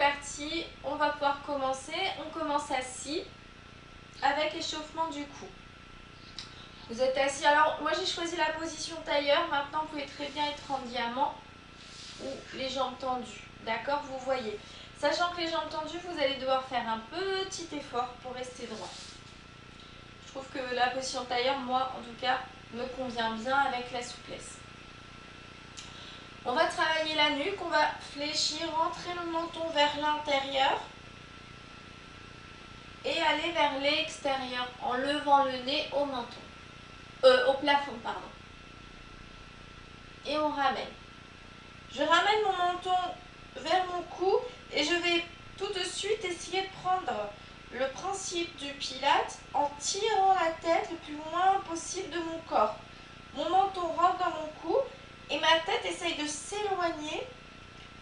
parti, on va pouvoir commencer. On commence assis avec l'échauffement du cou. Vous êtes assis, alors moi j'ai choisi la position tailleur, maintenant vous pouvez très bien être en diamant ou les jambes tendues, d'accord, vous voyez. Sachant que les jambes tendues, vous allez devoir faire un petit effort pour rester droit. Je trouve que la position tailleur, moi en tout cas, me convient bien avec la souplesse. On va travailler la nuque, on va fléchir, rentrer le menton vers l'intérieur et aller vers l'extérieur en levant le nez au menton. Au plafond, pardon. Et on ramène. Je ramène mon menton vers mon cou et je vais tout de suite essayer de prendre le principe du pilate en tirant la tête le plus loin possible de mon corps. Mon menton rentre dans mon cou et ma tête essaye de s'éloigner,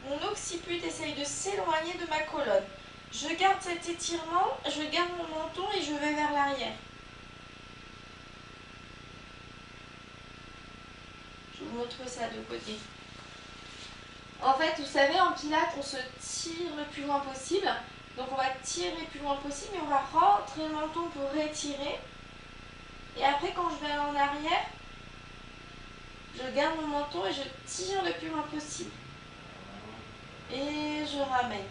mon occiput essaye de s'éloigner de ma colonne. Je garde cet étirement, je garde mon menton et je vais vers l'arrière. Je vous montre ça de côté. En fait, vous savez, en pilates, on se tire le plus loin possible. Donc on va tirer le plus loin possible, mais on va rentrer le menton pour étirer. Et après, quand je vais en arrière, je garde mon menton et je tire le plus loin possible. Et je ramène.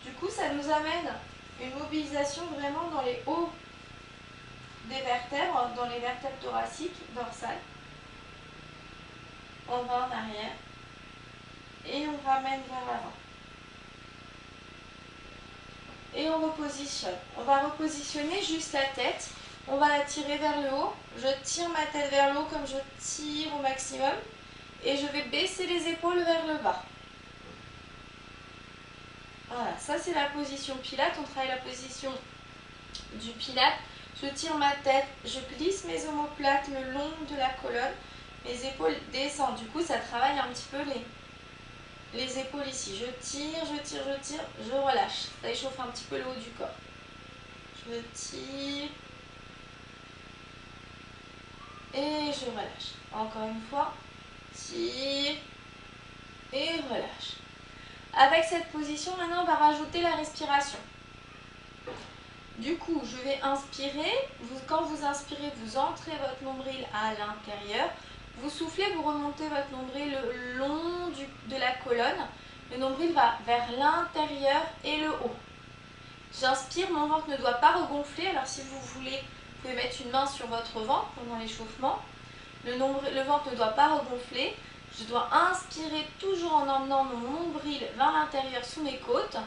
Du coup, ça nous amène une mobilisation vraiment dans les hauts des vertèbres, dans les vertèbres thoraciques, dorsales. On va en arrière. Et on ramène vers l'avant. Et on repositionne. On va repositionner juste la tête. On va la tirer vers le haut. Je tire ma tête vers le haut comme je tire au maximum. Et je vais baisser les épaules vers le bas. Voilà, ça c'est la position pilate. On travaille la position du pilate. Je tire ma tête, je glisse mes omoplates le long de la colonne. Mes épaules descendent. Du coup, ça travaille un petit peu les épaules ici. Je tire, je tire, je tire, je relâche. Ça échauffe un petit peu le haut du corps. Je tire. Et je relâche. Encore une fois. Tire. Et relâche. Avec cette position, maintenant, on va rajouter la respiration. Du coup, je vais inspirer. Quand vous inspirez, vous entrez votre nombril à l'intérieur. Vous soufflez, vous remontez votre nombril le long de la colonne. Le nombril va vers l'intérieur et le haut. J'inspire, mon ventre ne doit pas regonfler. Alors si vous voulez, vous pouvez mettre une main sur votre ventre pendant l'échauffement. Le ventre ne doit pas regonfler. Je dois inspirer toujours en emmenant mon nombril vers l'intérieur sous mes côtes.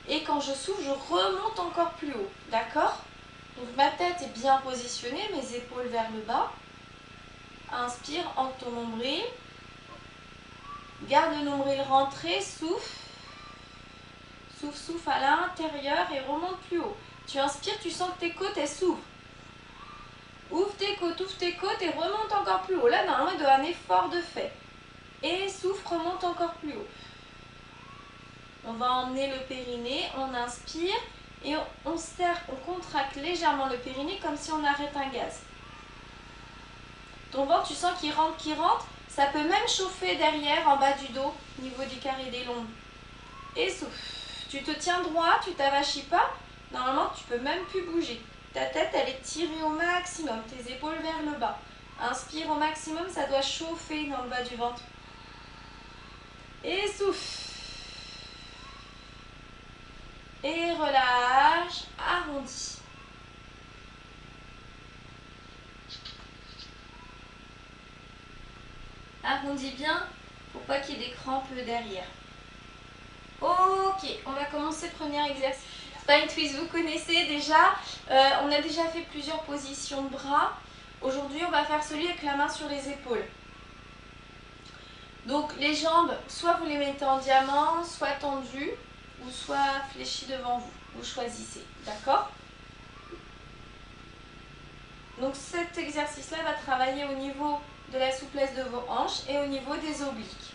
Et quand je souffle, je remonte encore plus haut. D'accord? Donc ma tête est bien positionnée, mes épaules vers le bas. Inspire, entre ton nombril. Garde le nombril rentré, souffle. Souffle, souffle à l'intérieur et remonte plus haut. Tu inspires, tu sens que tes côtes, elles s'ouvrent. Ouvre tes côtes et remonte encore plus haut. Là, normalement, il doit y avoir un effort de fait. Et souffle, remonte encore plus haut. On va emmener le périnée, on inspire et on serre, on contracte légèrement le périnée comme si on arrête un gaz. Ton ventre, tu sens qu'il rentre. Ça peut même chauffer derrière, en bas du dos, au niveau du carré des lombes. Et souffle. Tu te tiens droit, tu t'avachis pas. Normalement, tu peux même plus bouger. Ta tête, elle est tirée au maximum. Tes épaules vers le bas. Inspire au maximum, ça doit chauffer dans le bas du ventre. Et souffle. Et relâche, arrondis. Arrondis bien pour pas qu'il y ait des crampes derrière. Ok, on va commencer le premier exercice. Spine twist, vous connaissez déjà. On a déjà fait plusieurs positions de bras. Aujourd'hui, on va faire celui avec la main sur les épaules. Donc les jambes, soit vous les mettez en diamant, soit tendues, ou soit fléchies devant vous. Vous choisissez, d'accord? Donc cet exercice-là va travailler au niveau de la souplesse de vos hanches et au niveau des obliques.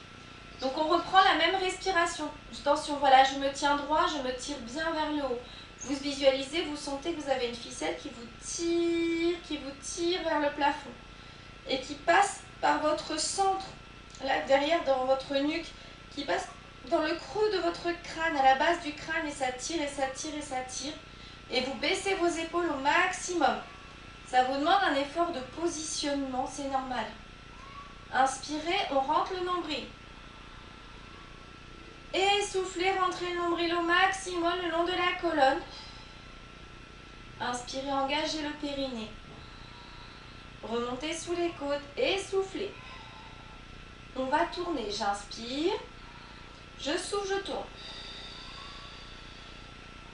Donc on reprend la même respiration. Attention, voilà, je me tiens droit, je me tire bien vers le haut. Vous visualisez, vous sentez que vous avez une ficelle qui vous tire vers le plafond et qui passe par votre centre, là derrière dans votre nuque, qui passe dans le creux de votre crâne, à la base du crâne, et ça tire et ça tire et ça tire. Et vous baissez vos épaules au maximum. Ça vous demande un effort de positionnement, c'est normal. Inspirez, on rentre le nombril. Et soufflez, rentrez le nombril au maximum le long de la colonne. Inspirez, engagez le périnée. Remontez sous les côtes et soufflez. On va tourner, j'inspire. Je souffle, je tourne.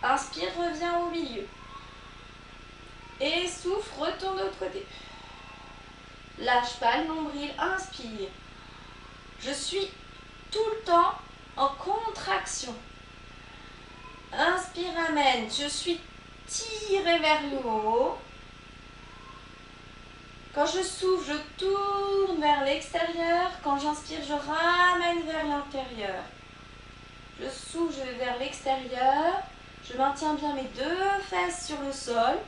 Inspire, reviens au milieu. Et souffle, retourne de l'autre côté. Lâche pas le nombril, inspire. Je suis tout le temps en contraction. Inspire, amène. Je suis tiré vers le haut. Quand je souffle, je tourne vers l'extérieur. Quand j'inspire, je ramène vers l'intérieur. Je souffle, je vais vers l'extérieur. Je maintiens bien mes deux fesses sur le sol.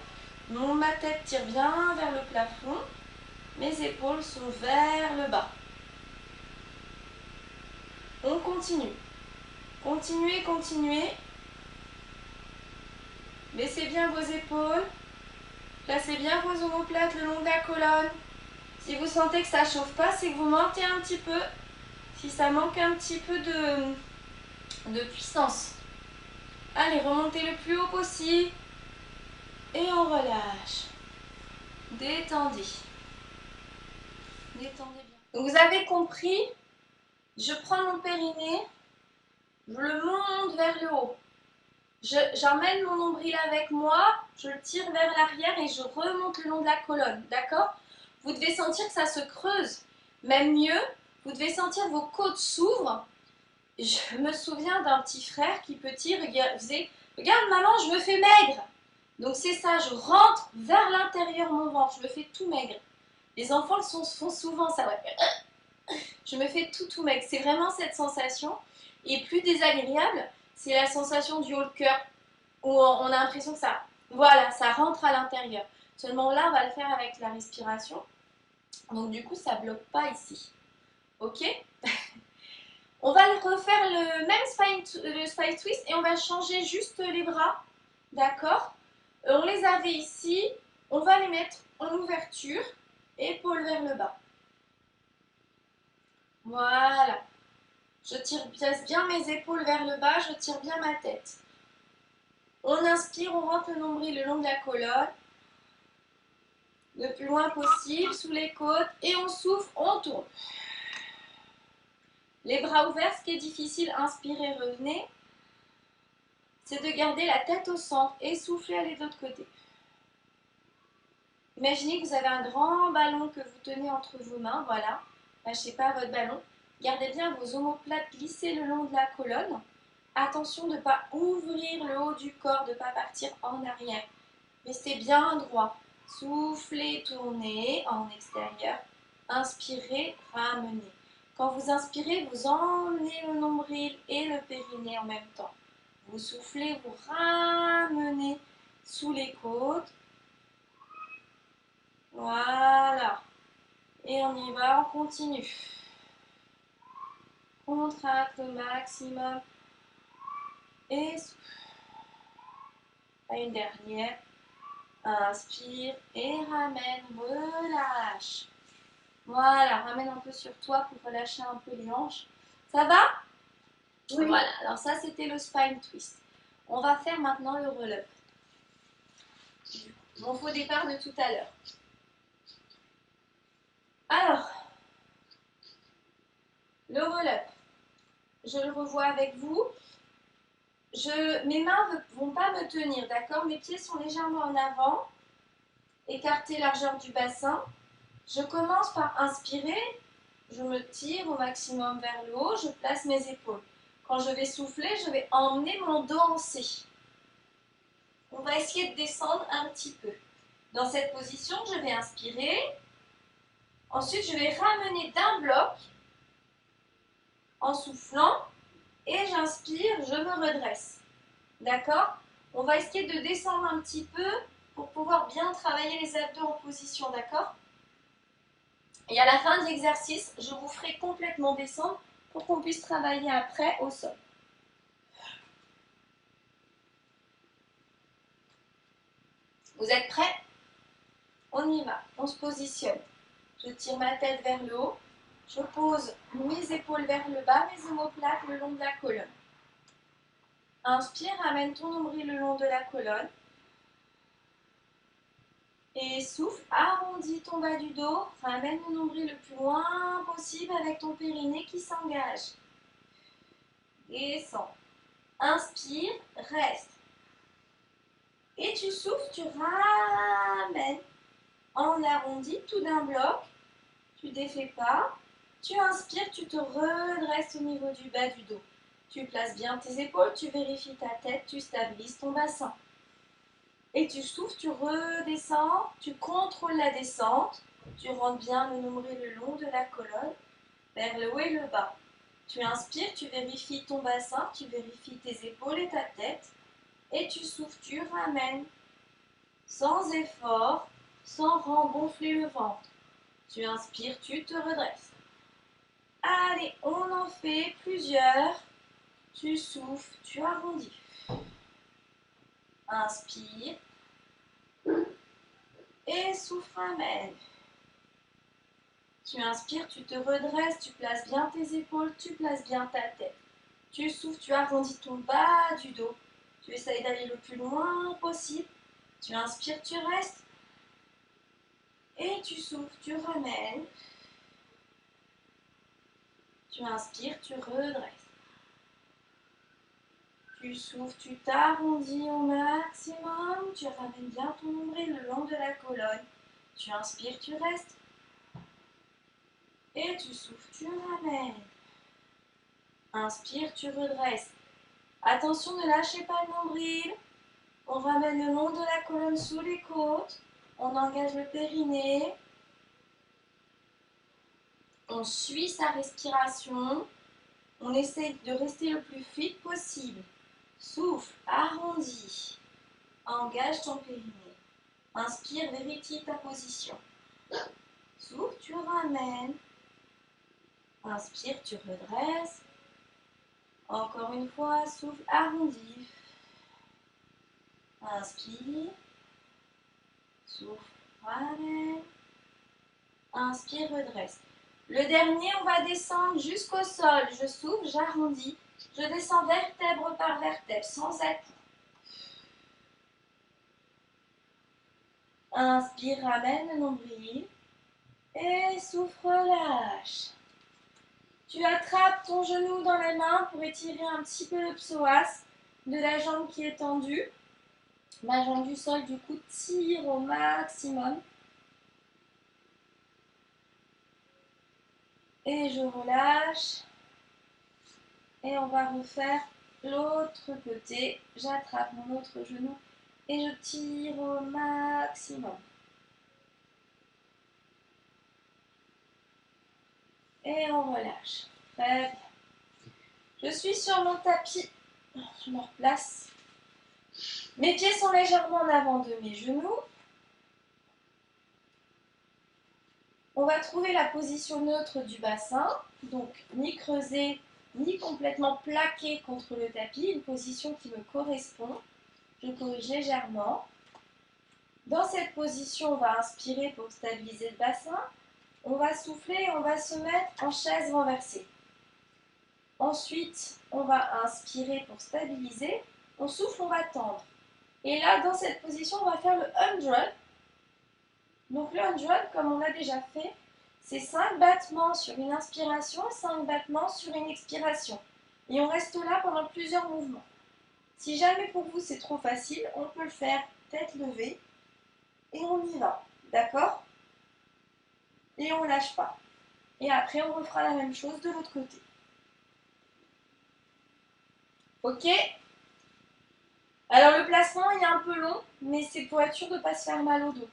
Ma tête tire bien vers le plafond. Mes épaules sont vers le bas. On continue. Continuez, continuez. Baissez bien vos épaules. Placez bien vos omoplates le long de la colonne. Si vous sentez que ça ne chauffe pas, c'est que vous mentez un petit peu. Si ça manque un petit peu de puissance. Allez, remontez le plus haut possible. Et on relâche. Détendez. Détendez bien. Donc vous avez compris, je prends mon périnée, je le monte vers le haut. J'emmène mon nombril avec moi, je le tire vers l'arrière et je remonte le long de la colonne, d'accord? Vous devez sentir que ça se creuse. Même mieux, vous devez sentir vos côtes s'ouvrent. Je me souviens d'un petit frère qui petit faisait « Regarde maman, je me fais maigre !» Donc c'est ça, je rentre vers l'intérieur mon ventre, je me fais tout maigre. Les enfants font souvent ça, ouais. Je me fais tout maigre. C'est vraiment cette sensation. Et plus désagréable, c'est la sensation du haut de cœur, où on a l'impression que ça, voilà, ça rentre à l'intérieur. Seulement là, on va le faire avec la respiration. Donc du coup, ça ne bloque pas ici. Ok? On va refaire le même spine twist et on va changer juste les bras. D'accord? On les avait ici. On va les mettre en ouverture. Épaules vers le bas. Voilà. Je place bien mes épaules vers le bas, je tire bien ma tête. On inspire, on rentre le nombril le long de la colonne. Le plus loin possible, sous les côtes. Et on souffle, on tourne. Les bras ouverts, ce qui est difficile, inspirez, revenez. C'est de garder la tête au centre et souffler, aller de l'autre côté. Imaginez que vous avez un grand ballon que vous tenez entre vos mains, voilà. Lâchez pas votre ballon. Gardez bien vos omoplates glissées le long de la colonne. Attention de ne pas ouvrir le haut du corps, de ne pas partir en arrière. Restez bien droit. Soufflez, tournez en extérieur. Inspirez, ramenez. Quand vous inspirez, vous emmenez le nombril et le périnée en même temps. Vous soufflez, vous ramenez sous les côtes. Voilà. Et on y va, on continue. Contracte au maximum. Et souffle. Une dernière. Inspire et ramène, relâche. Voilà, ramène un peu sur toi pour relâcher un peu les hanches. Ça va? Oui. Voilà, alors ça c'était le spine twist. On va faire maintenant le roll-up. Mon faux départ de tout à l'heure. Alors, le roll-up. Je le revois avec vous. Mes mains ne vont pas me tenir, d'accord? Mes pieds sont légèrement en avant. Écartez largeur du bassin. Je commence par inspirer. Je me tire au maximum vers le haut. Je place mes épaules. Quand je vais souffler, je vais emmener mon dos en C. On va essayer de descendre un petit peu. Dans cette position, je vais inspirer. Ensuite, je vais ramener d'un bloc en soufflant. Et j'inspire, je me redresse. D'accord? On va essayer de descendre un petit peu pour pouvoir bien travailler les abdos en position. D'accord? Et à la fin de l'exercice, je vous ferai complètement descendre pour qu'on puisse travailler après au sol. Vous êtes prêts? On y va, on se positionne. Je tire ma tête vers le haut, je pose mes épaules vers le bas, mes omoplates le long de la colonne. Inspire, ramène ton nombril le long de la colonne. Et souffle, arrondis ton bas du dos, ramène le nombril le plus loin possible avec ton périnée qui s'engage. Descends. Inspire, reste. Et tu souffles, tu ramènes en arrondi tout d'un bloc. Tu ne défais pas. Tu inspires, tu te redresses au niveau du bas du dos. Tu places bien tes épaules, tu vérifies ta tête, tu stabilises ton bassin. Et tu souffles, tu redescends, tu contrôles la descente. Tu rentres bien le nombril le long de la colonne, vers le haut et le bas. Tu inspires, tu vérifies ton bassin, tu vérifies tes épaules et ta tête. Et tu souffles, tu ramènes sans effort, sans rengonfler le ventre. Tu inspires, tu te redresses. Allez, on en fait plusieurs. Tu souffles, tu arrondis. Inspire. Et souffle, ramène. Tu inspires, tu te redresses, tu places bien tes épaules, tu places bien ta tête. Tu souffles, tu arrondis ton bas du dos. Tu essayes d'aller le plus loin possible. Tu inspires, tu restes. Et tu souffles, tu ramènes. Tu inspires, tu redresses. Tu souffles, tu t'arrondis au maximum. Tu ramènes bien ton nombril le long de la colonne. Tu inspires, tu restes. Et tu souffles, tu ramènes. Inspire, tu redresses. Attention, ne lâchez pas le nombril. On ramène le long de la colonne sous les côtes. On engage le périnée. On suit sa respiration. On essaye de rester le plus fluide possible. Souffle, arrondis. Engage ton périnée. Inspire, vérifie ta position. Souffle, tu ramènes. Inspire, tu redresses. Encore une fois, souffle, arrondis. Inspire. Souffle, ramène. Inspire, redresse. Le dernier, on va descendre jusqu'au sol. Je souffle, j'arrondis. Je descends vertèbre par vertèbre, sans à-coups. Inspire, ramène le nombril. Et souffle, relâche. Tu attrapes ton genou dans les mains pour étirer un petit peu le psoas de la jambe qui est tendue. Ma jambe du sol, du coup, tire au maximum. Et je relâche. Et on va refaire l'autre côté. J'attrape mon autre genou et je tire au maximum. Et on relâche. Très bien. Je suis sur mon tapis. Je me replace. Mes pieds sont légèrement en avant de mes genoux. On va trouver la position neutre du bassin. Donc, ni creusé, ni complètement plaqué contre le tapis. Une position qui me correspond. Je corrige légèrement. Dans cette position, on va inspirer pour stabiliser le bassin. On va souffler et on va se mettre en chaise renversée. Ensuite, on va inspirer pour stabiliser. On souffle, on va tendre. Et là, dans cette position, on va faire le 100. Donc le 100, comme on l'a déjà fait, c'est 5 battements sur une inspiration et 5 battements sur une expiration. Et on reste là pendant plusieurs mouvements. Si jamais pour vous c'est trop facile, on peut le faire tête levée et on y va. D'accord? Et on ne lâche pas. Et après, on refera la même chose de l'autre côté. Ok? Alors le placement, il est un peu long, mais c'est pour être sûr de ne pas se faire mal au dos.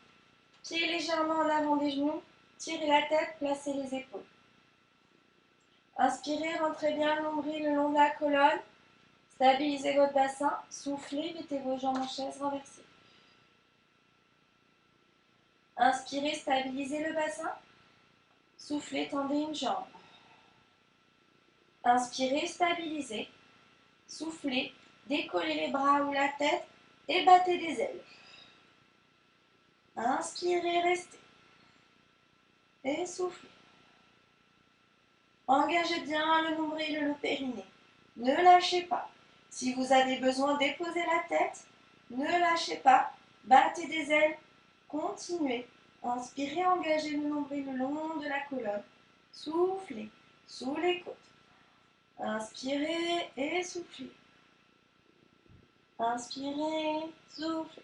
Pieds légèrement en avant des genoux, tirez la tête, placez les épaules. Inspirez, rentrez bien le nombril le long de la colonne. Stabilisez votre bassin, soufflez, mettez vos jambes en chaise renversée. Inspirez, stabilisez le bassin. Soufflez, tendez une jambe. Inspirez, stabilisez. Soufflez, décollez les bras ou la tête et battez des ailes. Inspirez, restez. Et soufflez. Engagez bien le nombril et le périnée. Ne lâchez pas. Si vous avez besoin de déposer la tête, ne lâchez pas. Battez des ailes. Continuez. Inspirez, engagez le nombril le long de la colonne. Soufflez sous les côtes. Inspirez et soufflez. Inspirez, soufflez.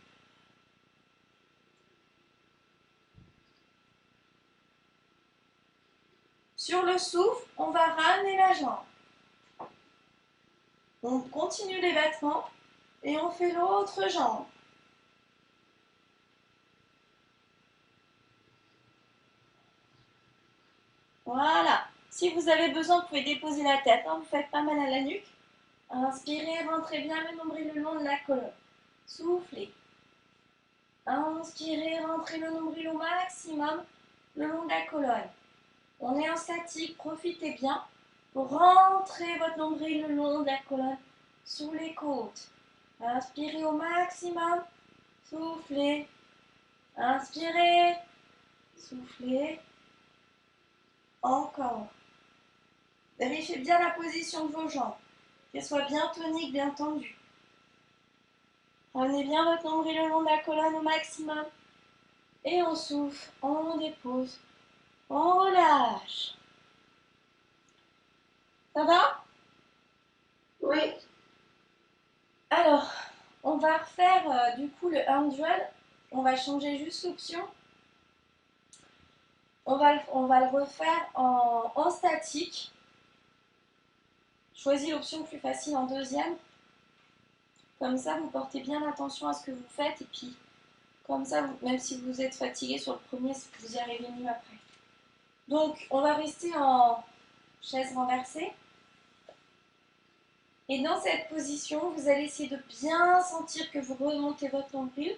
Sur le souffle, on va ramener la jambe. On continue les battements et on fait l'autre jambe. Voilà. Si vous avez besoin, vous pouvez déposer la tête. Hein, vous ne faites pas mal à la nuque. Inspirez, rentrez bien le nombril le long de la colonne. Soufflez. Inspirez, rentrez le nombril au maximum le long de la colonne. On est en statique, profitez bien pour rentrer votre nombril le long de la colonne sous les côtes. Inspirez au maximum, soufflez. Inspirez, soufflez. Encore. Vérifiez bien la position de vos jambes, qu'elles soient bien toniques, bien tendues. Prenez bien votre nombril le long de la colonne au maximum. Et on souffle, on dépose, on relâche. Ça va? Oui. Alors, on va refaire du coup le 100. On va changer juste l'option. On va le refaire en statique. Choisis l'option plus facile en deuxième. Comme ça, vous portez bien attention à ce que vous faites. Et puis, comme ça, même si vous êtes fatigué sur le premier, vous y arrivez mieux après. Donc, on va rester en chaise renversée. Et dans cette position, vous allez essayer de bien sentir que vous remontez votre nombril,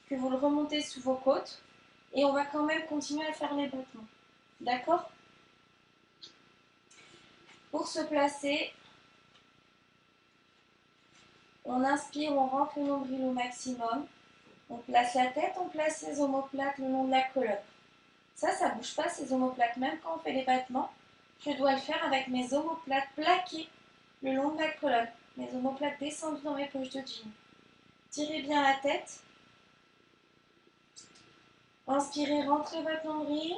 que vous le remontez sous vos côtes. Et on va quand même continuer à faire les battements. D'accord? Pour se placer, on inspire, on rentre le nombril au maximum. On place la tête, on place les omoplates le long de la colonne. Ça ne bouge pas ces omoplates. Même quand on fait les battements, je dois le faire avec mes omoplates plaquées le long de la colonne. Mes omoplates descendues dans mes poches de jean. Tirez bien la tête. Inspirez, rentrez votre nombril.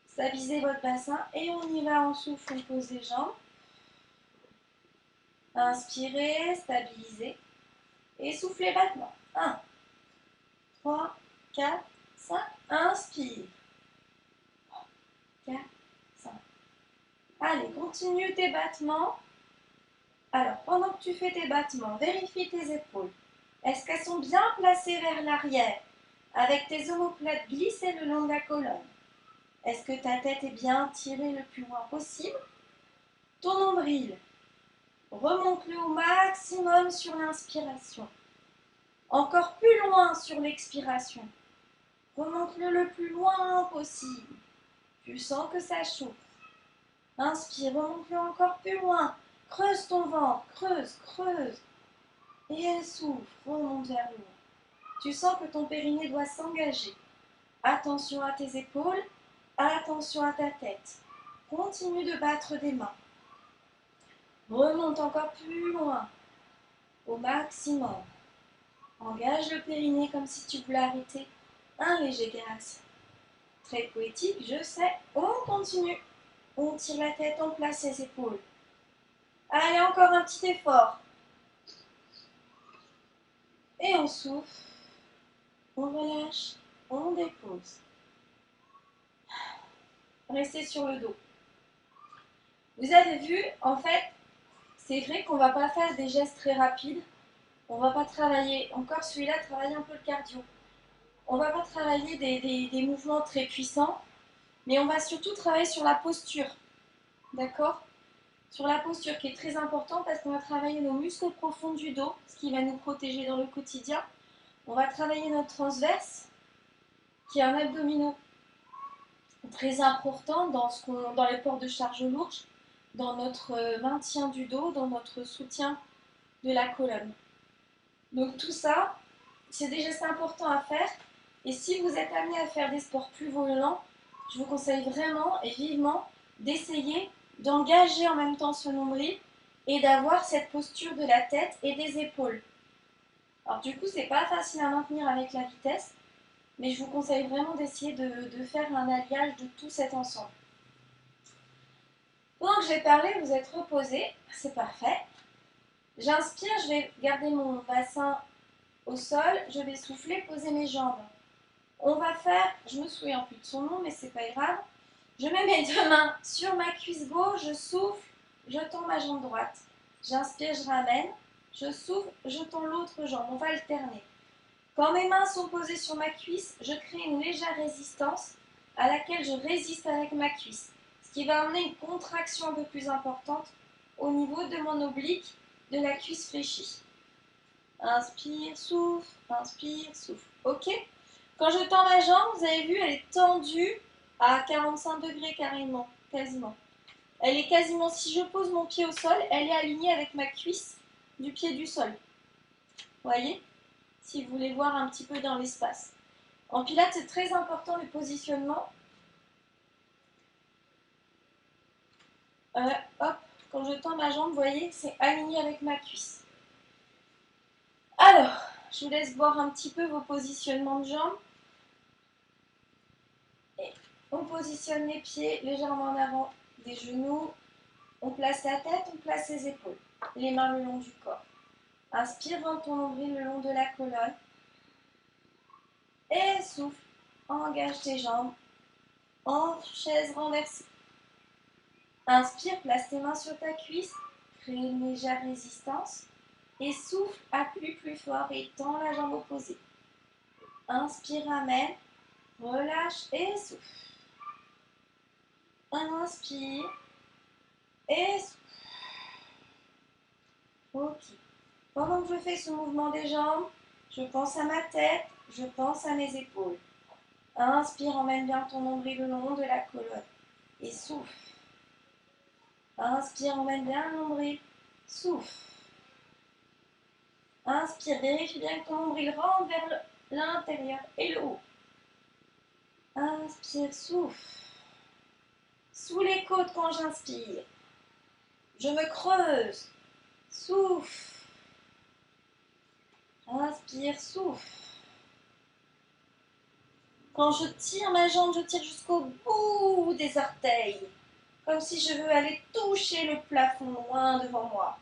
Stabilisez votre bassin et on y va, on souffle, on pose les jambes. Inspirez, stabilisez et soufflez battement. 1, 3, 4, 5. Inspire. 4, 5. Allez, continue tes battements. Alors, pendant que tu fais tes battements, vérifie tes épaules. Est-ce qu'elles sont bien placées vers l'arrière, avec tes omoplates glissées le long de la colonne? Est-ce que ta tête est bien tirée le plus loin possible? Ton nombril, remonte-le au maximum sur l'inspiration. Encore plus loin sur l'expiration. Remonte-le le plus loin possible. Tu sens que ça chauffe. Inspire, remonte-le encore plus loin. Creuse ton ventre, creuse, creuse. Et souffle, remonte vers le haut. Tu sens que ton périnée doit s'engager. Attention à tes épaules, attention à ta tête. Continue de battre des mains. Remonte encore plus loin, au maximum. Engage le périnée comme si tu voulais arrêter un léger gaz. Très poétique, je sais. On continue. On tire la tête, on place les épaules. Allez, encore un petit effort. Et on souffle. On relâche. On dépose. Restez sur le dos. Vous avez vu, en fait, c'est vrai qu'on ne va pas faire des gestes très rapides. On ne va pas travailler, encore celui-là, travailler un peu le cardio. On ne va pas travailler des mouvements très puissants, mais on va surtout travailler sur la posture. D'accord? Sur la posture qui est très important parce qu'on va travailler nos muscles profonds du dos, ce qui va nous protéger dans le quotidien. On va travailler notre transverse, qui est un abdominaux très important dans les ports de charge lourde. dans notre maintien du dos, dans notre soutien de la colonne. Donc tout ça, c'est des gestes importants à faire. Et si vous êtes amené à faire des sports plus violents, je vous conseille vraiment et vivement d'essayer d'engager en même temps ce nombril et d'avoir cette posture de la tête et des épaules. Alors du coup, c'est pas facile à maintenir avec la vitesse, mais je vous conseille vraiment d'essayer de faire un alliage de tout cet ensemble. Pendant que j'ai parlé, vous êtes reposé, c'est parfait. J'inspire, je vais garder mon bassin au sol, je vais souffler, poser mes jambes. On va faire, je me souviens plus de son nom, mais c'est pas grave. Je mets mes deux mains sur ma cuisse gauche, je souffle, je tends ma jambe droite. J'inspire, je ramène, je souffle, je tends l'autre jambe. On va alterner. Quand mes mains sont posées sur ma cuisse, je crée une légère résistance à laquelle je résiste avec ma cuisse, ce qui va amener une contraction un peu plus importante au niveau de mon oblique, de la cuisse fléchie. Inspire, souffle, inspire, souffle. Ok? Quand je tends ma jambe, vous avez vu, elle est tendue à 45 degrés carrément, quasiment. Elle est quasiment, si je pose mon pied au sol, elle est alignée avec ma cuisse du pied du sol. Vous voyez? Si vous voulez voir un petit peu dans l'espace. En pilates, c'est très important le positionnement. Hop, quand je tends ma jambe, vous voyez, c'est aligné avec ma cuisse. Alors, je vous laisse voir un petit peu vos positionnements de jambes. Et on positionne les pieds légèrement en avant des genoux. On place la tête, on place les épaules. Les mains le long du corps. Inspire, vends ton nombril le long de la colonne. Et souffle. Engage tes jambes. En chaise renversée. Inspire, place tes mains sur ta cuisse. Crée une légère résistance. Et souffle, appuie plus fort et tends la jambe opposée. Inspire, ramène. Relâche et souffle. Inspire. Et souffle. Ok. Pendant que je fais ce mouvement des jambes, je pense à ma tête, je pense à mes épaules. Inspire, emmène bien ton nombril le long de la colonne. Et souffle. Inspire, emmène bien le nombril. Souffle. Inspire, vérifie bien que ton nombril rentre vers l'intérieur et le haut. Inspire, souffle. Sous les côtes quand j'inspire. Je me creuse. Souffle. Inspire, souffle. Quand je tire ma jambe, je tire jusqu'au bout des orteils. Comme si je veux aller toucher le plafond loin devant moi.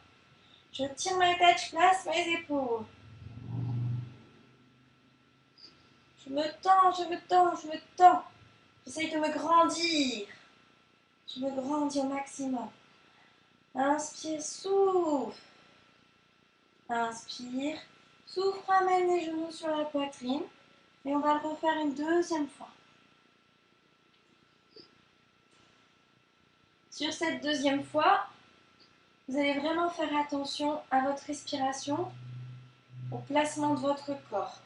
Je tire ma tête, je place mes épaules. Je me tends, je me tends, je me tends. J'essaye de me grandir. Je me grandis au maximum. Inspire, souffle. Inspire, souffle, ramène les genoux sur la poitrine. Et on va le refaire une deuxième fois. Sur cette deuxième fois, vous allez vraiment faire attention à votre respiration, au placement de votre corps.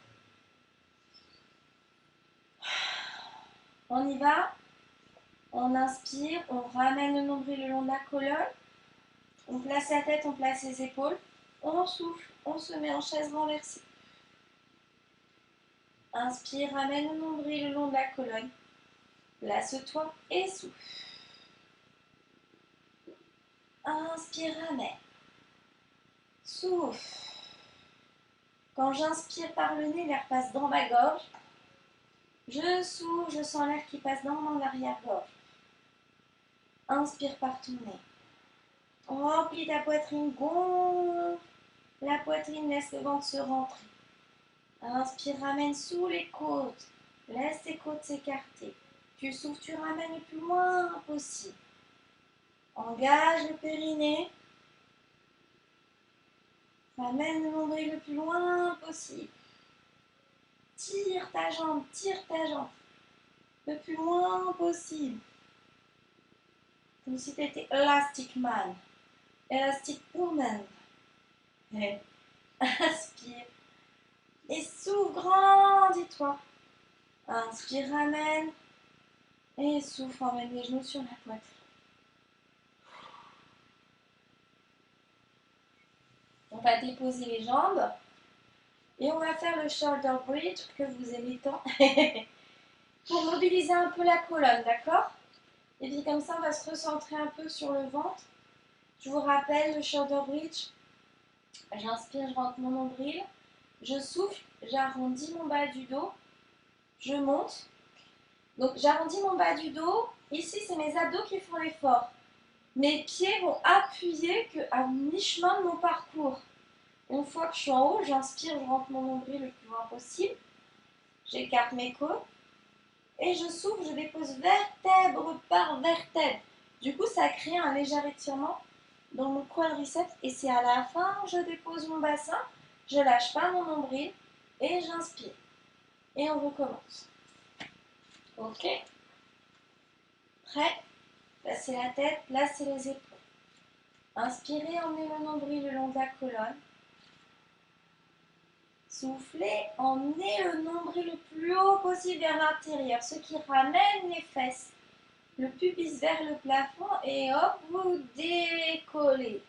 On y va. On inspire, on ramène le nombril le long de la colonne. On place la tête, on place les épaules. On souffle, on se met en chaise renversée. Inspire, ramène le nombril le long de la colonne. Place-toi et souffle. Inspire, ramène. Souffle. Quand j'inspire par le nez, l'air passe dans ma gorge. Je souffle, je sens l'air qui passe dans mon arrière-gorge. Inspire par ton nez. Remplis ta poitrine, gonfle. La poitrine, laisse le ventre se rentrer. Inspire, ramène sous les côtes. Laisse tes côtes s'écarter. Tu souffles, tu ramènes le plus loin possible. Engage le périnée. Ramène le nombril le plus loin possible. Tire ta jambe le plus loin possible. Comme si tu étais Elastic Man, Elastic Woman. Et inspire. Et souffle, grandis-toi. Inspire, ramène. Et souffle, emmène les genoux sur la poitrine. On va déposer les jambes et on va faire le shoulder bridge que vous aimez tant pour mobiliser un peu la colonne, d'accord? Et puis comme ça, on va se recentrer un peu sur le ventre. Je vous rappelle le shoulder bridge. J'inspire, je rentre mon nombril. Je souffle, j'arrondis mon bas du dos. Je monte. Donc j'arrondis mon bas du dos. Ici, c'est mes abdos qui font l'effort. Mes pieds vont appuyer à mi-chemin de mon parcours. Une fois que je suis en haut, j'inspire, je rentre mon nombril le plus loin possible. J'écarte mes côtes. Et je souffle, je dépose vertèbre par vertèbre. Du coup, ça crée un léger étirement dans mon quadriceps. Et c'est à la fin, je dépose mon bassin, je lâche pas mon nombril et j'inspire. Et on recommence. Ok? Prêt? Placez la tête, placez les épaules. Inspirez, emmenez le nombril le long de la colonne. Soufflez, emmenez le nombril le plus haut possible vers l'intérieur, ce qui ramène les fesses. Le pubis vers le plafond et hop, vous décollez.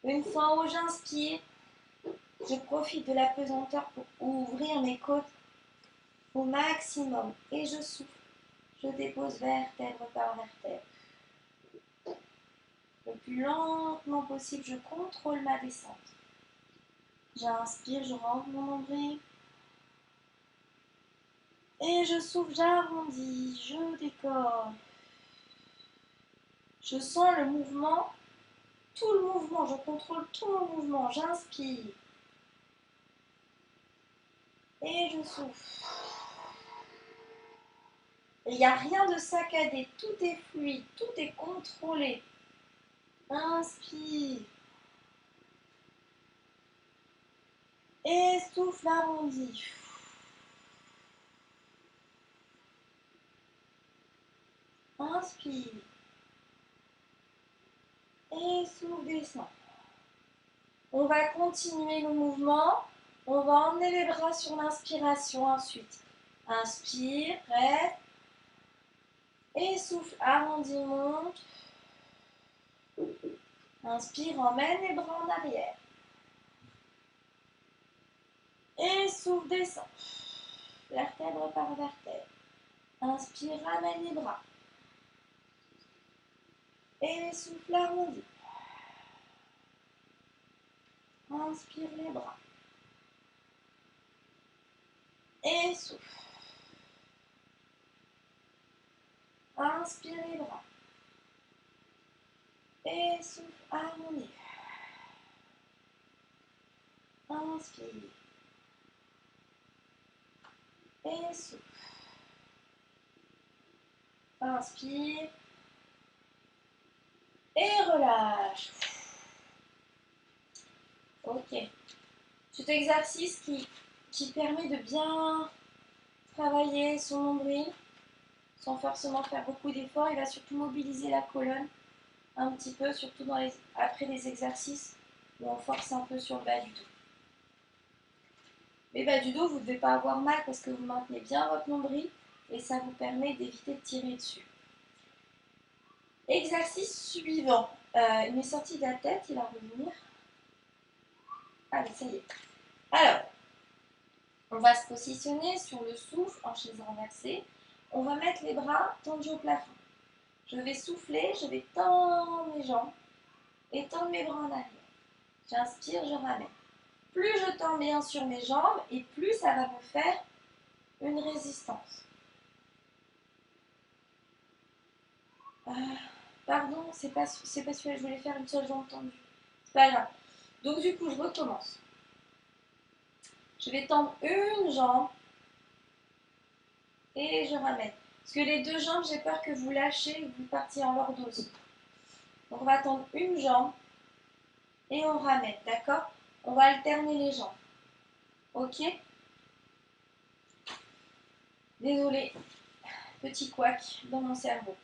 Une fois en haut, j'inspire. Je profite de la pesanteur pour ouvrir mes côtes au maximum. Et je souffle. Je dépose vertèbre par vertèbre. Le plus lentement possible, je contrôle ma descente. J'inspire, je rentre mon nombril. Et je souffle, j'arrondis, je décolle. Je sens le mouvement, tout le mouvement, je contrôle tout mon mouvement. J'inspire. Et je souffle. Il n'y a rien de saccadé, tout est fluide, tout est contrôlé. Inspire. Et souffle arrondi. Inspire. Et souffle descend. On va continuer le mouvement. On va emmener les bras sur l'inspiration ensuite. Inspire, reste. Et souffle, arrondi, monte. Inspire, emmène les bras en arrière. Et souffle, descend. Vertèbre par vertèbre. Inspire, ramène les bras. Et souffle, arrondi. Inspire les bras. Et souffle. Inspire les bras. Et souffle, arrondi. Inspire. Et souffle. Inspire. Et relâche. Ok. Cet exercice qui permet de bien travailler son nombril sans forcément faire beaucoup d'efforts. Il va surtout mobiliser la colonne un petit peu, surtout après les exercices où on force un peu sur le bas du dos. Mais bas du dos, vous ne devez pas avoir mal parce que vous maintenez bien votre nombril et ça vous permet d'éviter de tirer dessus. Exercice suivant. Il m'est sorti de la tête, il va revenir. Ah, mais ça y est. Alors, on va se positionner sur le souffle en chaise renversée. On va mettre les bras tendus au plafond. Je vais souffler, je vais tendre mes jambes et tendre mes bras en arrière. J'inspire, je ramène. Plus je tends bien sur mes jambes et plus ça va me faire une résistance. Pardon, c'est pas celui-là, je voulais faire une seule jambe tendue. C'est pas grave. Donc du coup, je recommence. Je vais tendre une jambe et je ramène. Parce que les deux jambes, j'ai peur que vous lâchez et que vous partiez en lordose. Donc on va tendre une jambe et on ramène, d'accord? On va alterner les jambes. Ok? Désolée, petit couac dans mon cerveau.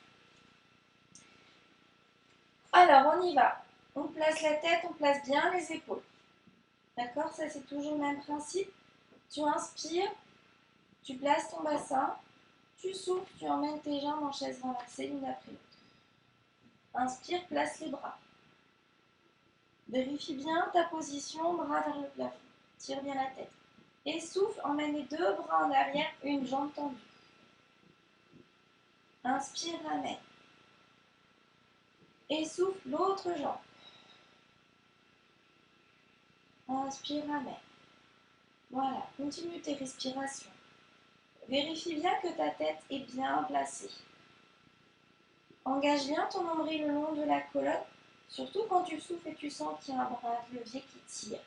Alors, on y va. On place la tête, on place bien les épaules. D'accord? Ça, c'est toujours le même principe. Tu inspires, tu places ton bassin, tu souffles, tu emmènes tes jambes en chaise renversée l'une après l'autre. Inspire, place les bras. Vérifie bien ta position, bras vers le plafond. Tire bien la tête. Et souffle, emmène les deux bras en arrière, une jambe tendue. Inspire, ramène. Et souffle l'autre jambe. Inspire, ramène. Voilà, continue tes respirations. Vérifie bien que ta tête est bien placée. Engage bien ton nombril le long de la colonne, surtout quand tu souffles et tu sens qu'il y a un bras de levier qui tire.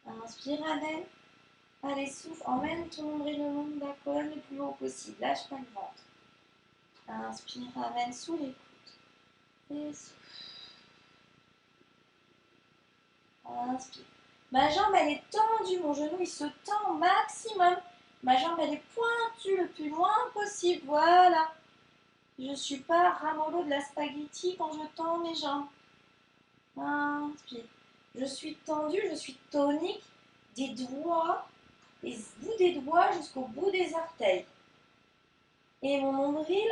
Inspire, ramène. Allez, souffle, emmène ton nombril le long de la colonne le plus haut possible. Lâche pas le ventre. Inspire, ramène sous les coudes. Et souffle. Inspire. Ma jambe, elle est tendue. Mon genou, il se tend au maximum. Ma jambe, elle est pointue le plus loin possible. Voilà. Je ne suis pas ramollo de la spaghetti quand je tends mes jambes. Inspire. Je suis tendue, je suis tonique des doigts, des bouts des doigts jusqu'au bout des orteils. Et mon nombril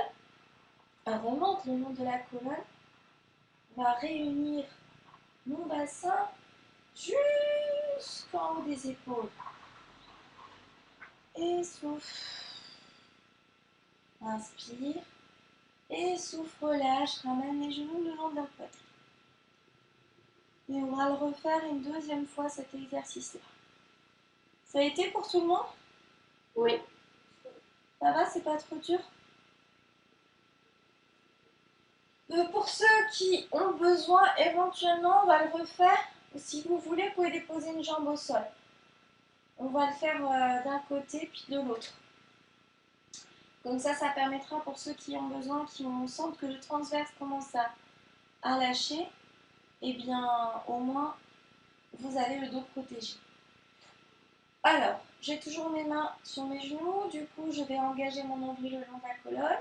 remonte le long de la colonne, va réunir mon bassin jusqu'en haut des épaules. Et souffle. Inspire. Et souffle, relâche, ramène les genoux le long de la poitrine. Et on va le refaire une deuxième fois cet exercice-là. Ça a été pour tout le monde? Oui. Ça va, c'est pas trop dur? Pour ceux qui ont besoin, éventuellement, on va le refaire. Si vous voulez, vous pouvez déposer une jambe au sol. On va le faire d'un côté puis de l'autre. Comme ça permettra pour ceux qui ont besoin, qui sentent que le transverse commence à lâcher, eh bien, au moins, vous avez le dos protégé. Alors, j'ai toujours mes mains sur mes genoux. Du coup, je vais engager mon nombril le long de la colonne.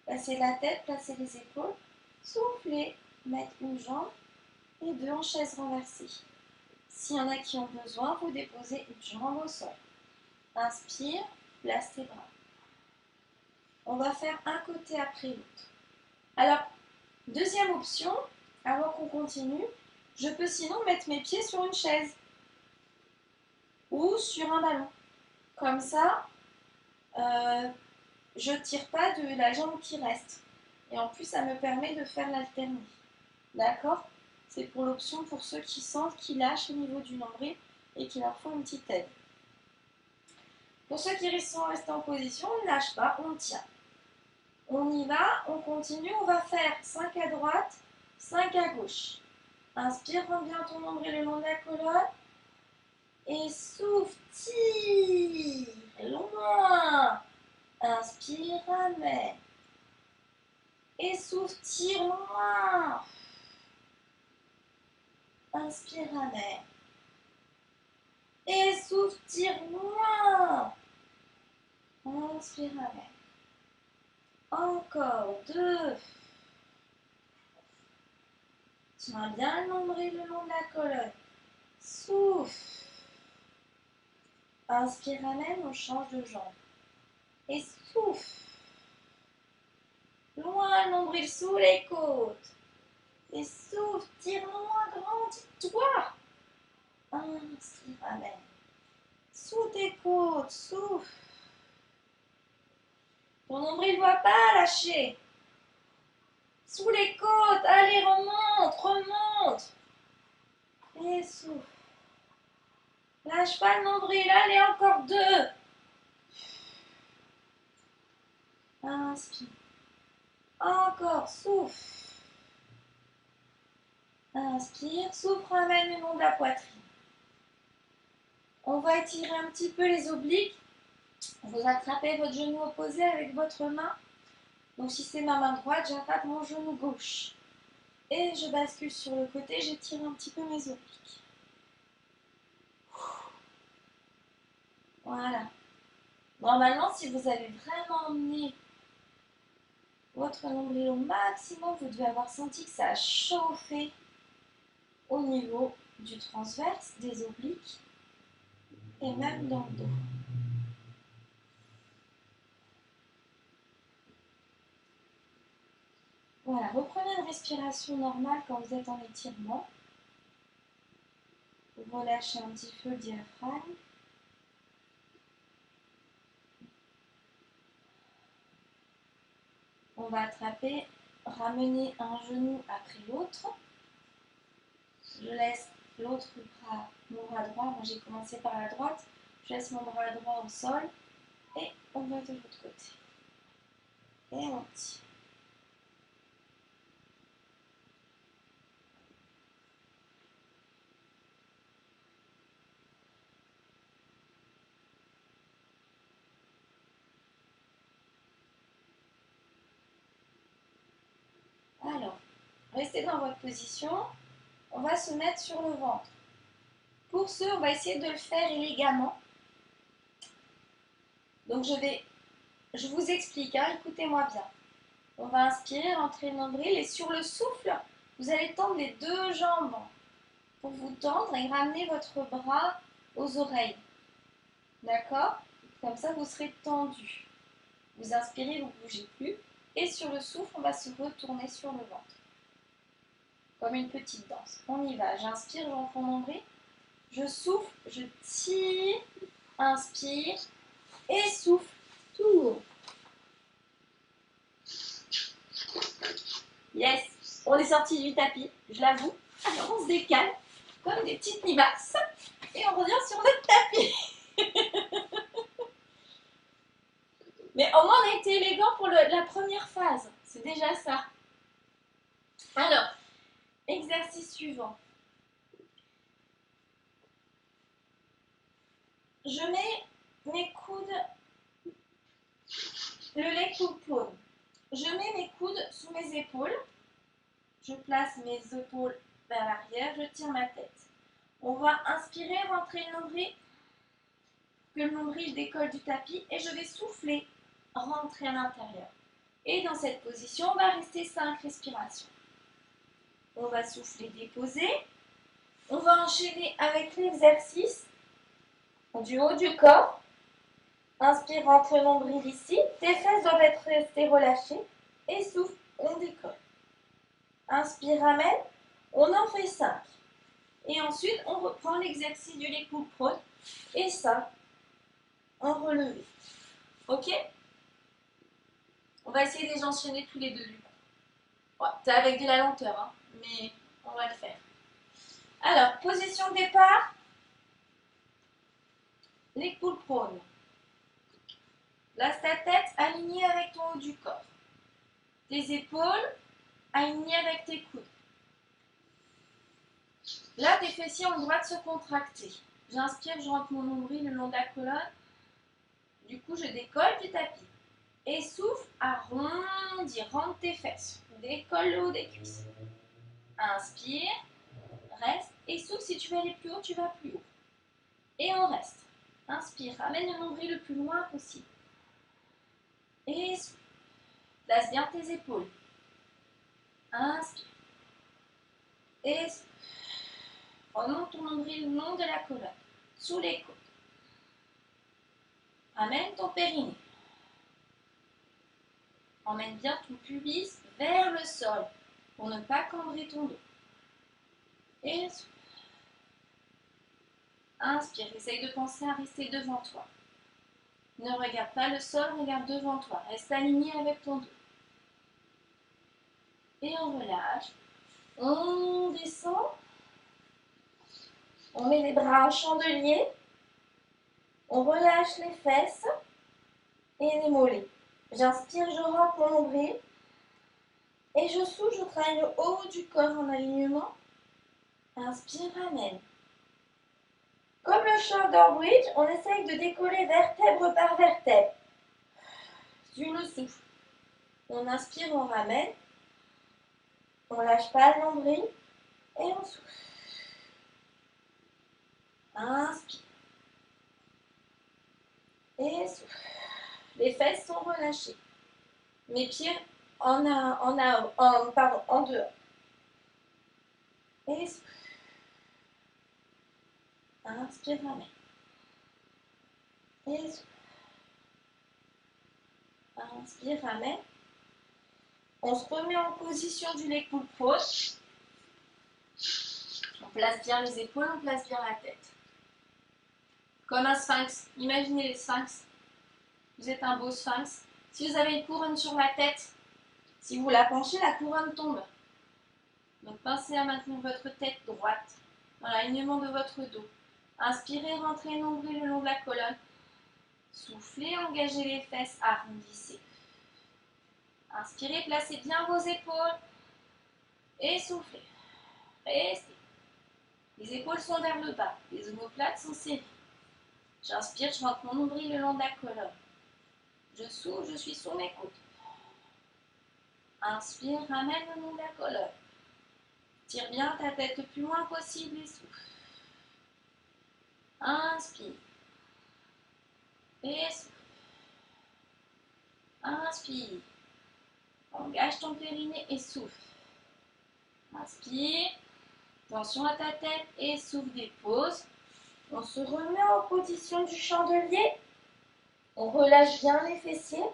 Placer la tête, placer les épaules. Souffler, mettre une jambe et deux en chaise renversée. S'il y en a qui ont besoin, vous déposez une jambe au sol. Inspire, place tes bras. On va faire un côté après l'autre. Alors, deuxième option, avant qu'on continue, je peux sinon mettre mes pieds sur une chaise ou sur un ballon. Comme ça, je ne tire pas de la jambe qui reste. Et en plus, ça me permet de faire l'alterner. D'accord? C'est pour l'option pour ceux qui sentent qu'ils lâchent au niveau du nombril et qu'il leur faut une petite aide. Pour ceux qui sont restés en position, on ne lâche pas, on tient. On y va, on continue, on va faire 5 à droite, 5 à gauche. Inspire, rends bien ton nombril le long de la colonne. Et souffle, tire loin. Inspire, ramène. Et souffle, tire loin. Inspire, ramène. Et souffle, tire loin. Inspire, ramène. Encore 2. Tiens bien le nombril le long de la colonne. Souffle. Inspire, ramène, on change de jambe. Et souffle. Loin le nombril sous les côtes. Et souffle, tire loin, grandis-toi. Inspire, ramène. Sous tes côtes, souffle. Ton nombril ne doit pas lâcher. Sous les côtes, allez, remonte, remonte. Et souffle. Lâche pas le nombril, allez, encore 2. Inspire. Encore, souffle. Inspire, souffle, ramène le long de la poitrine. On va étirer un petit peu les obliques. Vous attrapez votre genou opposé avec votre main. Donc si c'est ma main droite, j'attrape mon genou gauche. Et je bascule sur le côté, j'étire un petit peu mes obliques. Voilà. Normalement, si vous avez vraiment emmené votre nombril au maximum, vous devez avoir senti que ça a chauffé au niveau du transverse, des obliques et même dans le dos. Voilà. Voilà, reprenez une respiration normale quand vous êtes en étirement. Vous relâchez un petit peu le diaphragme. On va attraper, ramener un genou après l'autre. Je laisse l'autre bras, mon bras droit. Moi j'ai commencé par la droite. Je laisse mon bras droit au sol et on va de l'autre côté. Et on tire. Alors, restez dans votre position. On va se mettre sur le ventre. Pour ce, on va essayer de le faire élégamment. Donc je vous explique, hein, écoutez-moi bien. On va inspirer, rentrer le nombril et sur le souffle, vous allez tendre les deux jambes pour vous tendre et ramener votre bras aux oreilles. D'accord? Comme ça, vous serez tendu. Vous inspirez, vous ne bougez plus. Et sur le souffle, on va se retourner sur le ventre. Comme une petite danse. On y va. J'inspire, j'enfonce mon nombril. Je souffle, je tire, inspire et souffle. Tour. Yes, on est sorti du tapis, je l'avoue. Alors on se décale comme des petites limaces et on revient sur notre tapis. Mais au moins on a été élégant pour la première phase. C'est déjà ça. Alors, exercice suivant. Je mets mes coudes, le leg pull prone. Je mets mes coudes sous mes épaules. Je place mes épaules vers l'arrière, je tire ma tête. On va inspirer, rentrer le nombril, que le nombril décolle du tapis et je vais souffler, rentrer à l'intérieur. Et dans cette position, on va rester 5 respirations. On va souffler, déposer. On va enchaîner avec l'exercice du haut du corps. Inspire, rentre le nombril ici. Tes fesses doivent être restées relâchées. Et souffle, on décolle. Inspire, ramène. On en fait 5. Et ensuite, on reprend l'exercice du leg pull prone. Et ça, en relevé. Ok? On va essayer de les enchaîner tous les deux du coup. Ouais, c'est avec de la lenteur, hein, mais on va le faire. Alors, position de départ. Leg pull prone. Place ta tête alignée avec ton haut du corps. Tes épaules alignées avec tes coudes. Là, tes fessiers ont le droit de se contracter. J'inspire, je rentre mon nombril le long de la colonne. Du coup, je décolle du tapis. Et souffle, arrondis, rentre tes fesses. Décolle le haut des cuisses. Inspire, reste. Et souffle, si tu veux aller plus haut, tu vas plus haut. Et on reste. Inspire, ramène le nombril le plus loin possible. Et souffle. Place bien tes épaules. Inspire. Et souffle. Remonte ton nombril le long de la colonne, sous les côtes. Ramène ton périnée. Emmène bien ton pubis vers le sol pour ne pas cambrer ton dos. Et souffle. Inspire, essaye de penser à rester devant toi. Ne regarde pas le sol, regarde devant toi. Reste aligné avec ton dos. Et on relâche. On descend. On met les bras en chandelier. On relâche les fesses et les mollets. J'inspire, je rentre mon nombril. Et je souffle, je travaille le haut du corps en alignement. Inspire, ramène. Comme le shoulder bridge, on essaye de décoller vertèbre par vertèbre. Sur le souffle. On inspire, on ramène. On lâche pas le nombril. Et on souffle. Inspire. Et souffle. Les fesses sont relâchées. Mes pieds en dehors. Et souffle. Inspire, ramène. Et souffle. Inspire, ramène. On se remet en position du leg pull pose. On place bien les épaules, on place bien la tête. Comme un sphinx. Imaginez les sphinx. Vous êtes un beau sphinx. Si vous avez une couronne sur la tête, si vous la penchez, la couronne tombe. Donc pensez à maintenir votre tête droite dans l'alignement de votre dos. Inspirez, rentrez, nombril le long de la colonne. Soufflez, engagez les fesses, arrondissez. Inspirez, placez bien vos épaules. Et soufflez. Restez. Les épaules sont vers le bas. Les omoplates sont serrées. J'inspire, je rentre mon nombril le long de la colonne. Je souffle, je suis sur mes coudes. Inspire, ramène le long de la colonne. Tire bien ta tête le plus loin possible et souffle. Inspire. Et souffle. Inspire. Engage ton périnée et souffle. Inspire. Tension à ta tête et souffle, dépose. On se remet en position du chandelier. On relâche bien les fessiers.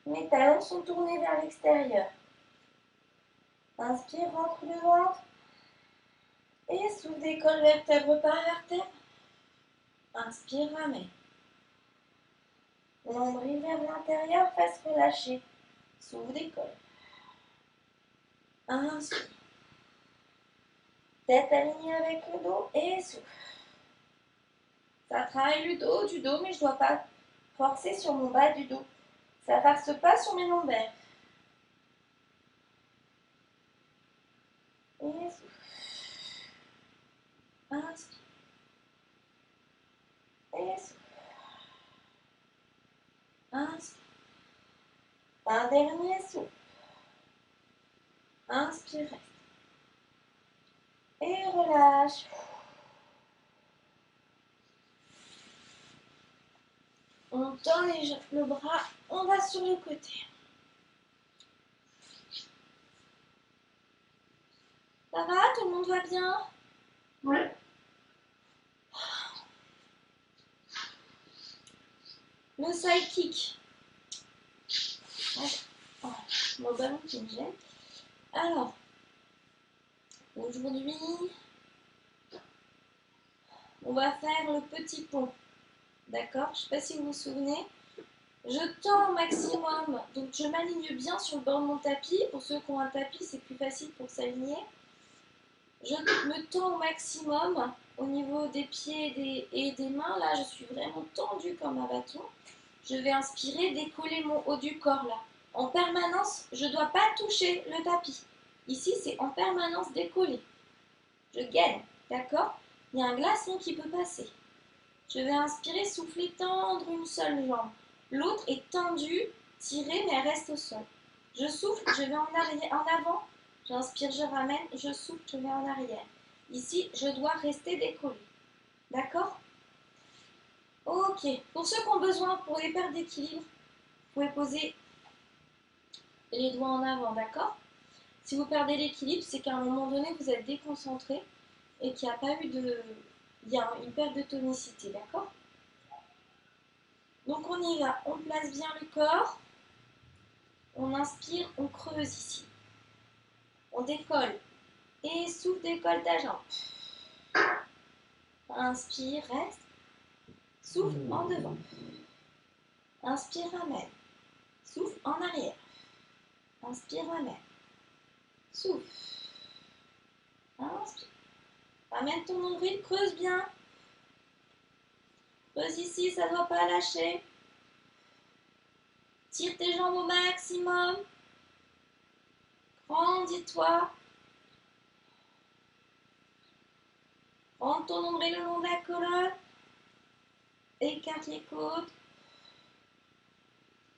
Mes talons sont tournés vers l'extérieur. Inspire, rentre le ventre. Et souffle, décolle vertèbre par vertèbre. Inspire, ramène. Nombril vers l'intérieur, face relâchée. Souffle, décolle. Inspire. Tête alignée avec le dos et souffle. Ça travaille le dos du dos, mais je ne dois pas forcer sur mon bas du dos. Ça ne farce pas sur mes lombaires. Et souffle. Inspire. Et souffle. Inspire. Un dernier souffle. Inspire, reste. Et relâche. On tend le bras, on va sur le côté. Ça va? Tout le monde va bien? Oui. Le side kick. Oh, mon ballon qui me gêne. Alors, aujourd'hui, on va faire le petit pont. D'accord? Je ne sais pas si vous vous souvenez. Je tends au maximum. Donc, je m'aligne bien sur le bord de mon tapis. Pour ceux qui ont un tapis, c'est plus facile pour s'aligner. Je me tends au maximum au niveau des pieds et des mains. Là, je suis vraiment tendue comme un bâton. Je vais inspirer, décoller mon haut du corps là. En permanence, je ne dois pas toucher le tapis. Ici, c'est en permanence décollé. Je gaine, d'accord? Il y a un glaçon qui peut passer. Je vais inspirer, souffler, tendre une seule jambe. L'autre est tendue, tirée, mais elle reste au sol. Je souffle, je vais en arrière, en avant. J'inspire, je ramène, je souffle, je vais en arrière. Ici, je dois rester décollé. D'accord? Ok. Pour ceux qui ont besoin, pour les pertes d'équilibre, vous pouvez poser les doigts en avant, d'accord? Si vous perdez l'équilibre, c'est qu'à un moment donné, vous êtes déconcentré et qu'il n'y a pas eu de... Il y a une perte de tonicité, d'accord? Donc on y va, on place bien le corps, on inspire, on creuse ici. On décolle et souffle, décolle ta jambe. Inspire, reste. Souffle en devant. Inspire, ramène. Souffle en arrière. Inspire, ramène. Souffle. Inspire. Ramène ton nombril, creuse bien. Creuse ici, ça ne doit pas lâcher. Tire tes jambes au maximum. Grandis-toi. Rentre ton nombril le long de la colonne. Écarte les côtes.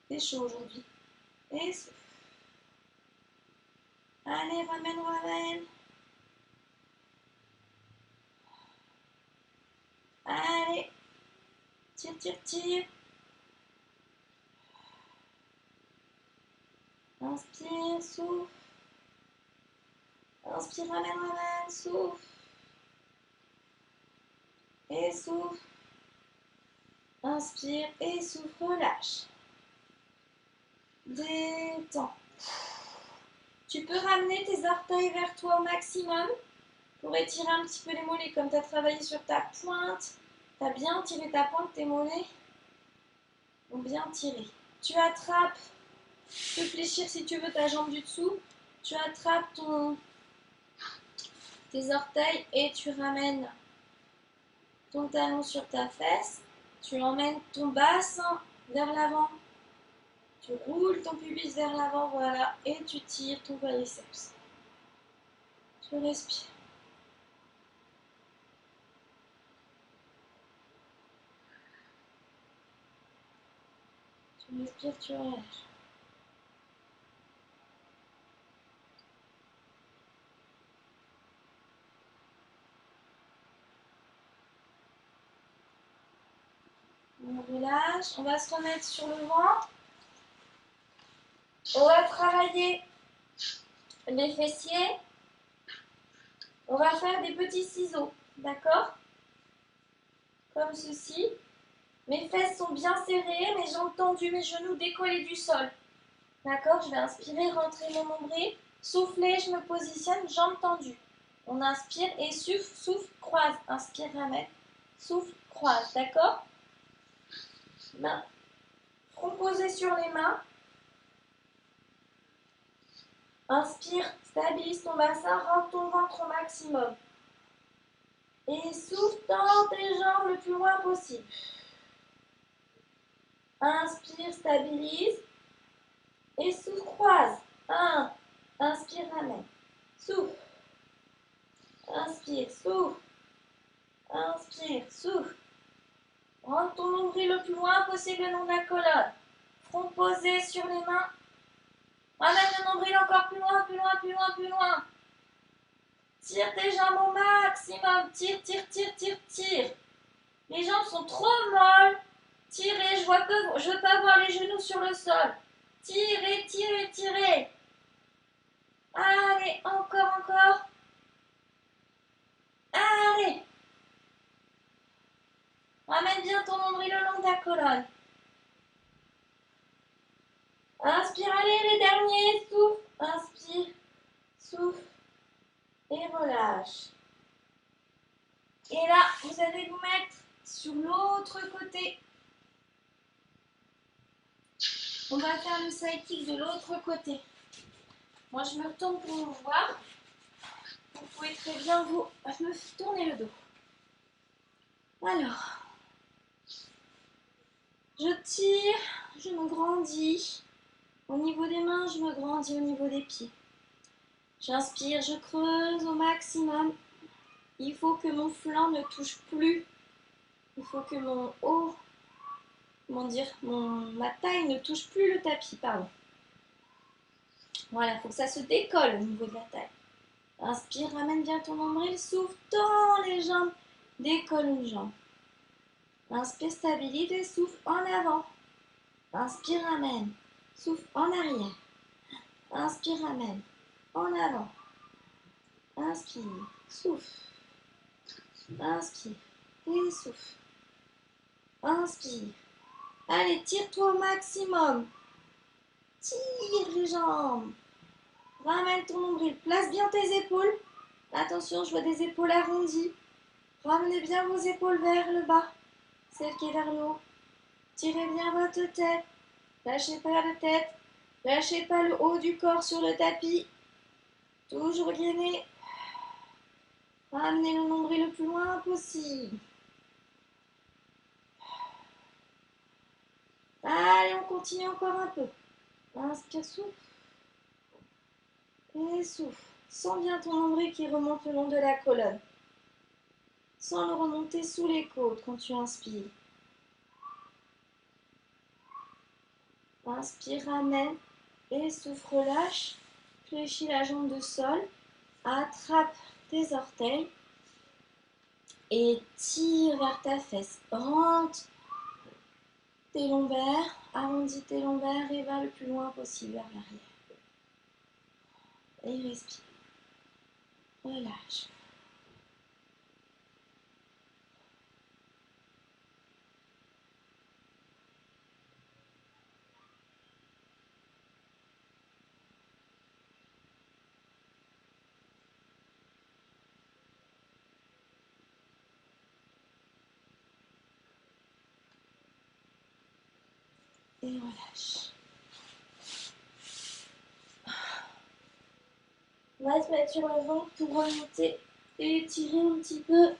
C'est chaud aujourd'hui. Et souffle. Allez, ramène, ramène. Allez. Tire, tire, tire. Inspire, souffle. Inspire, ramène, ramène, souffle. Et souffle. Inspire et souffle, relâche. Détends. Tu peux ramener tes orteils vers toi au maximum pour étirer un petit peu les mollets. Comme tu as travaillé sur ta pointe, tu as bien tiré ta pointe, tes mollets ont bien tiré. Tu attrapes, tu peux fléchir si tu veux ta jambe du dessous. Tu attrapes tes orteils et tu ramènes ton talon sur ta fesse. Tu emmènes ton bassin vers l'avant. Tu roules ton pubis vers l'avant, voilà, et tu tires ton quadriceps. Tu respires. Tu respires, tu relâches. On relâche, on va se remettre sur le ventre. On va travailler les fessiers. On va faire des petits ciseaux, d'accord? Comme ceci. Mes fesses sont bien serrées, mes jambes tendues, mes genoux décollés du sol. D'accord? Je vais inspirer, rentrer mon nombril. Souffler, je me positionne, jambes tendues. On inspire et souffle, souffle, croise. Inspire, ramène. Souffle, croise, d'accord? Main. Front posé sur les mains. Inspire, stabilise ton bassin, rentre ton ventre au maximum. Et souffle, tends tes jambes le plus loin possible. Inspire, stabilise. Et souffle, croise. 1. Inspire, ramène. Souffle. Inspire, souffle. Inspire, souffle. Rentre ton nombril le plus loin possible le long de la colonne. Front posé sur les mains. Ramène le nombril encore plus loin, plus loin, plus loin, plus loin. Tire tes jambes au maximum. Tire, tire, tire, tire, tire. Les jambes sont trop molles. Tirez, je veux pas voir les genoux sur le sol. Tirez, tirez, tirez. Allez, encore, encore. Allez. Ramène bien ton nombril le long de la colonne. Inspire, allez, les derniers. Souffle. Inspire, souffle. Et relâche. Et là, vous allez vous mettre sur l'autre côté. On va faire le side kick de l'autre côté. Moi, je me retourne pour vous voir. Vous pouvez très bien vous me tourner le dos. Alors, je tire, je me grandis. Au niveau des mains, je me grandis au niveau des pieds. J'inspire, je creuse au maximum. Il faut que mon flanc ne touche plus. Il faut que mon haut, ma taille ne touche plus le tapis, pardon. Voilà, il faut que ça se décolle au niveau de la taille. Inspire, ramène bien ton nombril, souffle, tends les jambes, décolle une jambe. Inspire, stabilise et souffle en avant. Inspire, ramène, souffle en arrière. Inspire, ramène, en avant. Inspire, souffle. Inspire et souffle. Inspire. Allez, tire-toi au maximum. Tire les jambes. Ramène ton nombril. Place bien tes épaules. Attention, je vois des épaules arrondies. Ramenez bien vos épaules vers le bas. Celle qui est vers le haut. Tirez bien votre tête. Lâchez pas la tête. Lâchez pas le haut du corps sur le tapis. Toujours gainé. Ramenez le nombril le plus loin possible. Allez, on continue encore un peu. Inspire, souffle. Et souffle. Sens bien ton nombril qui remonte le long de la colonne. Sans le remonter sous les côtes quand tu inspires. Inspire, ramène et souffle, relâche. Fléchis la jambe de sol. Attrape tes orteils et tire vers ta fesse. Rentre tes lombaires, arrondis tes lombaires et va le plus loin possible vers l'arrière. Et respire. Relâche. Et relâche. On va se mettre sur le ventre pour remonter et étirer un petit peu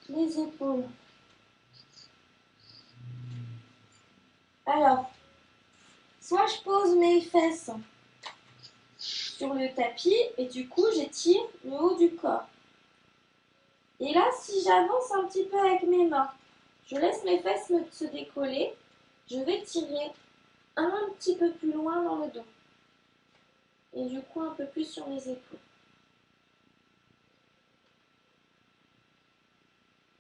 les épaules. Alors, soit je pose mes fesses sur le tapis et du coup j'étire le haut du corps. Et là, si j'avance un petit peu avec mes mains, je laisse mes fesses se décoller, je vais tirer un petit peu plus loin dans le dos. Et du coup un peu plus sur les épaules.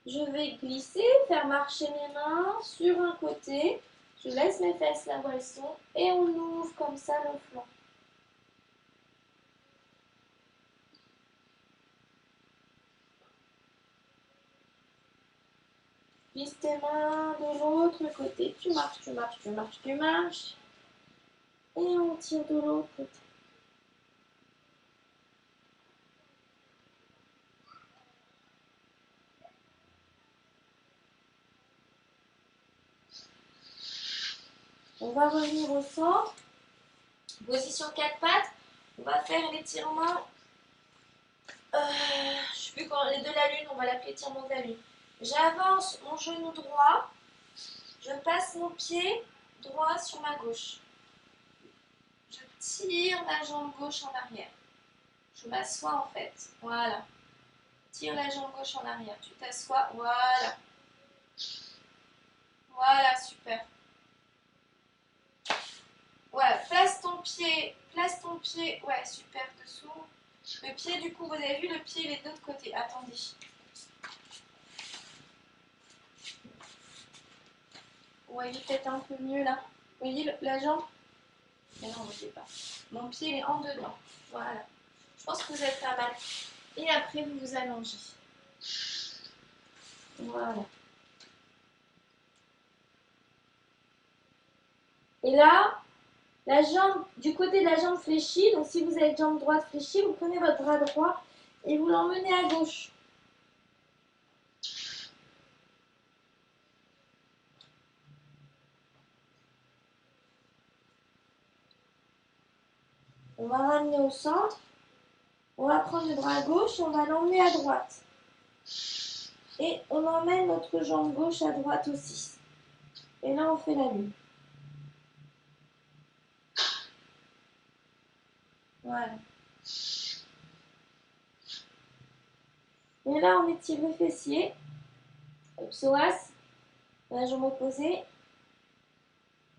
Je vais glisser, faire marcher mes mains sur un côté. Je laisse mes fesses là où elles sont et on ouvre comme ça le flanc. Glisse tes mains de l'autre côté. Tu marches, tu marches, tu marches, tu marches. Et on tire de l'autre côté. On va revenir au centre. Position 4 pattes. On va faire l'étirement. Je ne sais plus quand, les de la lune, on va l'appeler étirement de la lune. J'avance mon genou droit. Je passe mon pied droit sur ma gauche. Je tire la jambe gauche en arrière. Je m'assois en fait. Voilà. Tire la jambe gauche en arrière. Tu t'assois. Voilà. Voilà, super. Voilà, place ton pied. Ouais, super, dessous. Le pied, du coup, vous avez vu, le pied, il est de l'autre côté. Attendez. Vous voyez peut-être un peu mieux là. Vous voyez la jambe? Mais non, vous ne voyez pas. Mon pied, il est en dedans. Voilà. Je pense que vous êtes pas mal. Et après, vous vous allongez. Voilà. Et là, la jambe, du côté de la jambe fléchie, donc si vous avez jambe droite fléchie, vous prenez votre bras droit et vous l'emmenez à gauche. On va ramener au centre. On va prendre le bras gauche et on va l'emmener à droite. Et on emmène notre jambe gauche à droite aussi. Et là, on fait la lune. Voilà. Et là, on étire le fessier. Le psoas. La jambe opposée.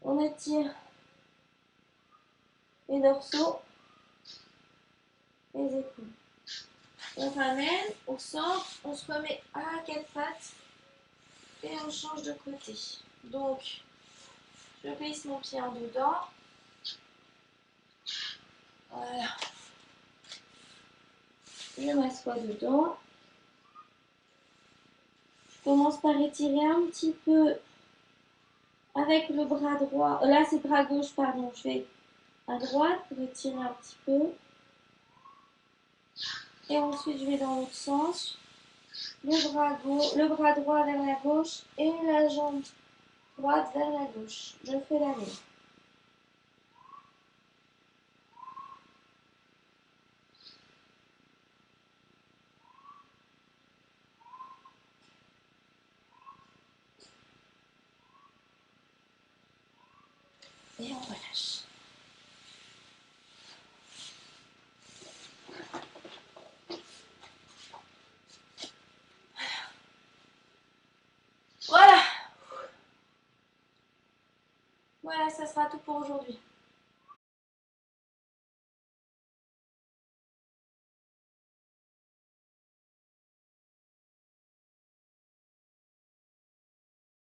On étire les dorsaux. Les épaules. On ramène au centre. On se remet à quatre pattes. Et on change de côté. Donc, je glisse mon pied en dedans. Voilà. Je m'assois dedans. Je commence par étirer un petit peu avec le bras droit. Là, c'est bras gauche, pardon. Je vais à droite pour étirer un petit peu. Et ensuite, je vais dans l'autre sens. Le bras droit vers la gauche et la jambe droite vers la gauche. Je fais la même. Et on relâche. Voilà. Voilà, ça sera tout pour aujourd'hui.